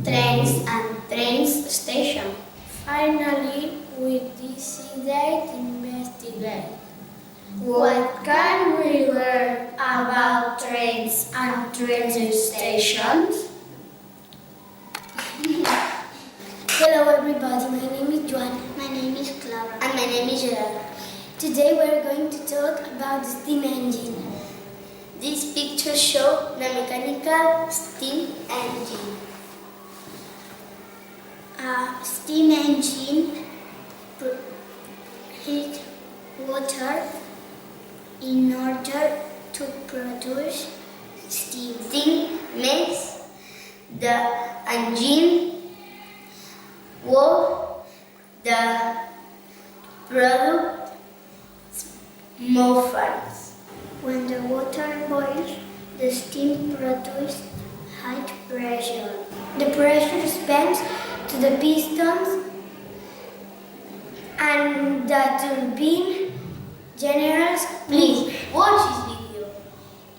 trains and train station. Finally, we decided to investigate. What can we learn about trains and train stations? Hello everybody, my name is Joan. My name is Clara. And my name is Gerard. Today we're going to talk about the steam engine. These pictures show the mechanical steam engine. A steam engine heats water in order to produce steam. Steam makes the engine work, the product move fast. When the water boils, the steam produces high pressure. The pressure spans to the pistons and the turbine generates. Please watch this video.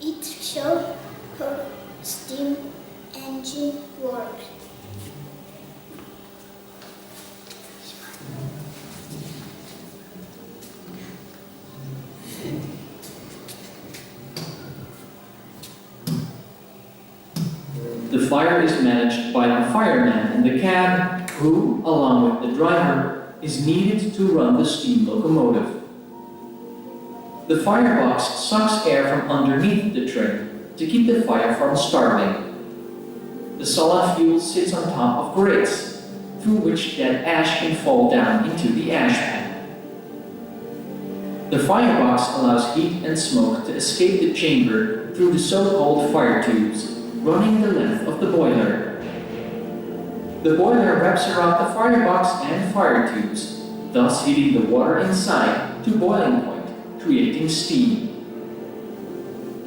It shows how steam engine works. The fire is managed by a fireman in the cab who, along with the driver, is needed to run the steam locomotive. The firebox sucks air from underneath the train to keep the fire from starting. The solid fuel sits on top of grates, through which dead ash can fall down into the ash pan. The firebox allows heat and smoke to escape the chamber through the so-called fire tubes, running the length of the boiler. The boiler wraps around the firebox and fire tubes, thus heating the water inside to boiling point, creating steam.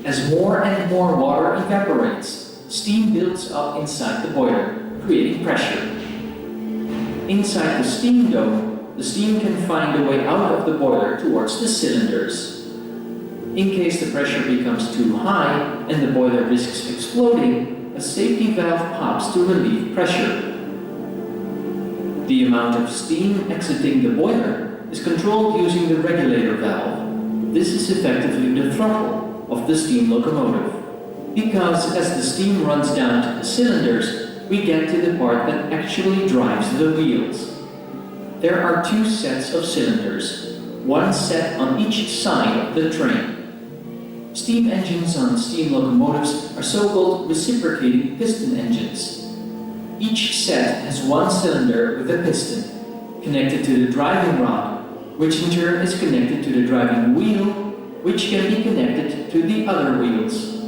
As more and more water evaporates, steam builds up inside the boiler, creating pressure. Inside the steam dome, the steam can find a way out of the boiler towards the cylinders. In case the pressure becomes too high and the boiler risks exploding, a safety valve pops to relieve pressure. The amount of steam exiting the boiler is controlled using the regulator valve. This is effectively the throttle of the steam locomotive. Because as the steam runs down to the cylinders, we get to the part that actually drives the wheels. There are two sets of cylinders, one set on each side of the train. Steam engines on steam locomotives are so-called reciprocating piston engines. Each set has one cylinder with a piston, connected to the driving rod, which in turn is connected to the driving wheel, which can be connected to the other wheels.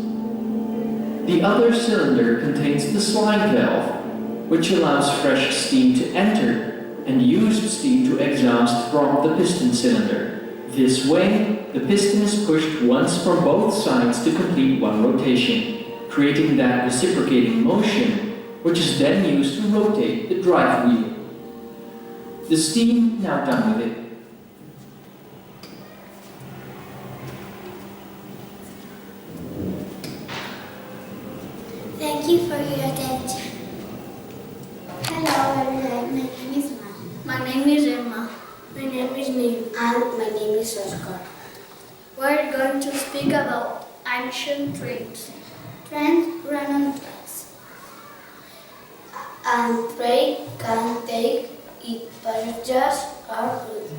The other cylinder contains the slide valve, which allows fresh steam to enter and used steam to exhaust from the piston cylinder. This way, the piston is pushed once from both sides to complete one rotation, creating that reciprocating motion, which is then used to rotate the drive wheel. The steam now done with it. Thank you for your attention. Hello everyone, my name is Ma. My name is Emma. My name is Neil. And my name is Oscar. We're going to speak about ancient trains. Trains run on tracks. And train can take it passengers or goods.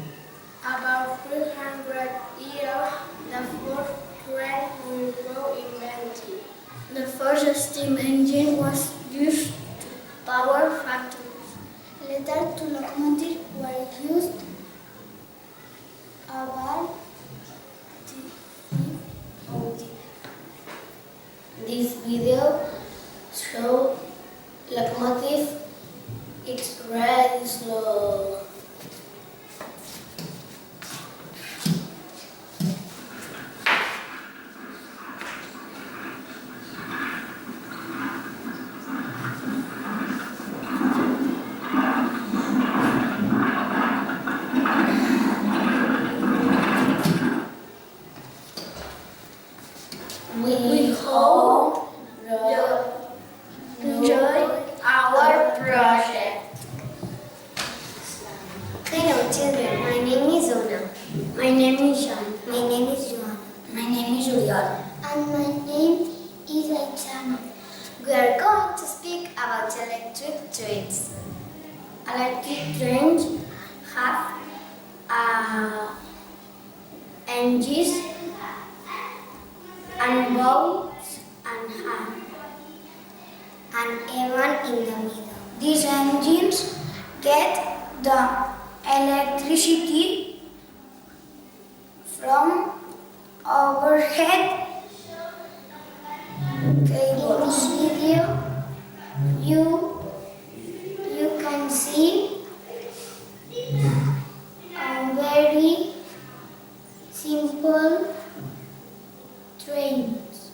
About 300 years, the first train was invented. The first steam engine was used to power factories. Later, two locomotives were used about This video shows locomotive. It's very slow. We hope you enjoy our electric trains. Electric trains have engines and bolts and even in the middle. these engines get the electricity from overhead In cables. this video, you can see a very simple trains.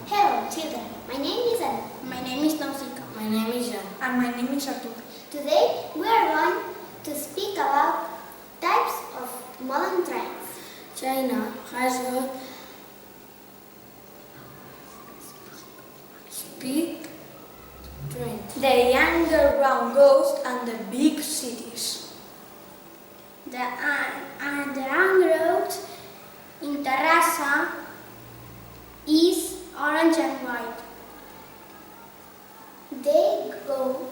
Hello children, my name is Anna. My name is Nausicaa. My name is Jan. And my name is Artur. Today we are going to speak about types of modern trains. China has got speed trains. The underground goes and the big cities. The underground road in Terrassa is orange and white. They go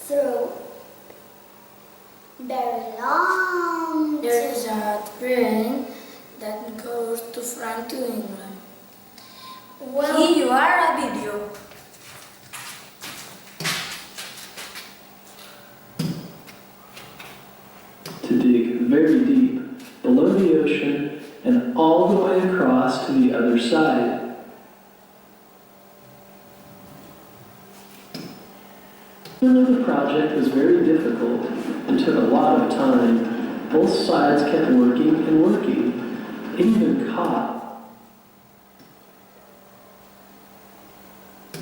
through very long There is a train that goes to France to England. Here you are a video. To dig very deep below the ocean and all the way across to the other side. Even though the project was very difficult and took a lot of time, both sides kept working and working. It even caught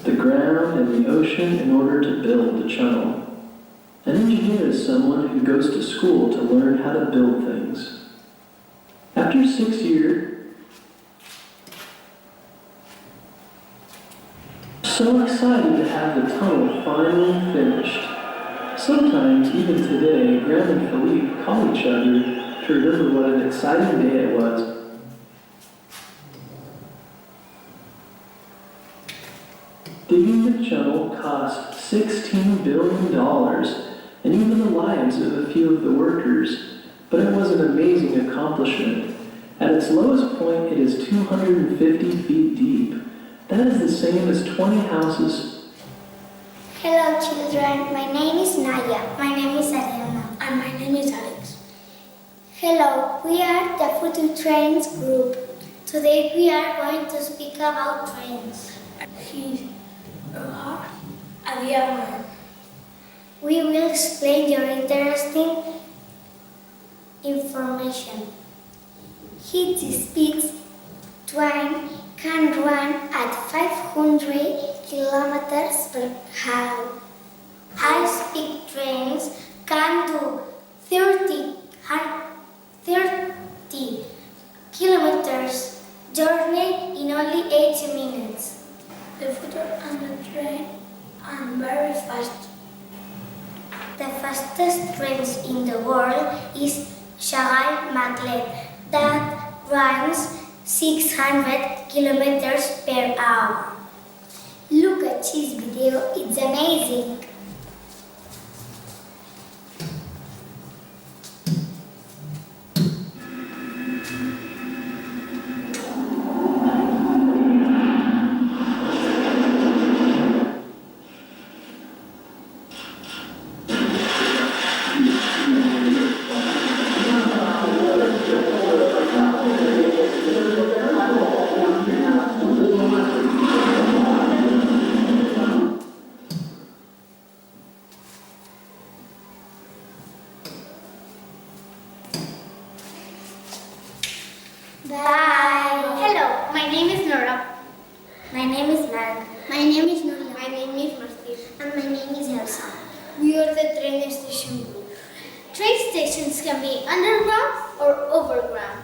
the ground and the ocean in order to build the channel. An engineer is someone who goes to school to learn how to build things. After 6 years, so excited to have the tunnel finally finished. Sometimes, even today, Graham and Philippe call each other to remember what an exciting day it was. Digging the channel cost $16 billion, and even the lives of a few of the workers, but it was an amazing accomplishment. At its lowest point, it is 250 feet deep. That is the same as 20 houses. Hello children, my name is Naya. My name is Ariana. And my name is Alex. Hello, we are the Future Trains group. Today we are going to speak about trains. He are a dear man. We will explain your interesting information. His speed train can run at 500 kilometers per hour. High-speed trains can do 30 kilometers journey in only 80 minutes. The future and the train are very fast. The fastest trains in the world is Chagall-Maglev that runs 600 kilometers per hour. Look at this video, it's amazing. Nora. My name is Mark. My name is Nuria. My name is Martin. And my name is Elsa. We are the train station group. Train stations can be underground or overground.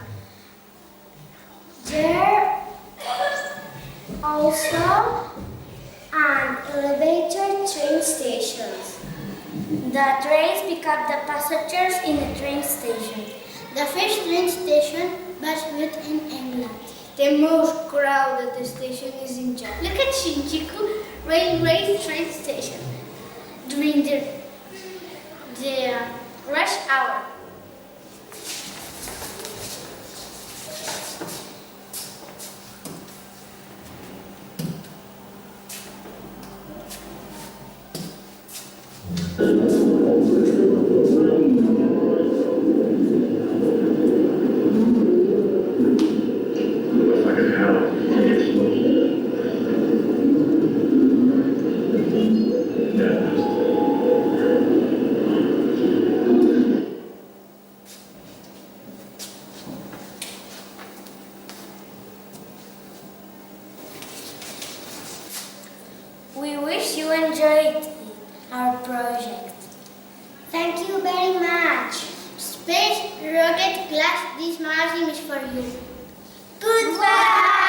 There also an elevator train stations. The trains pick up the passengers in the train station. The first train station was built in England. The most crowded station is in Japan. Look at Shinjuku Railway train station during the rush hour. We wish you enjoyed our project. Thank you very much. Space Rocket Class, this magazine is for you. Goodbye!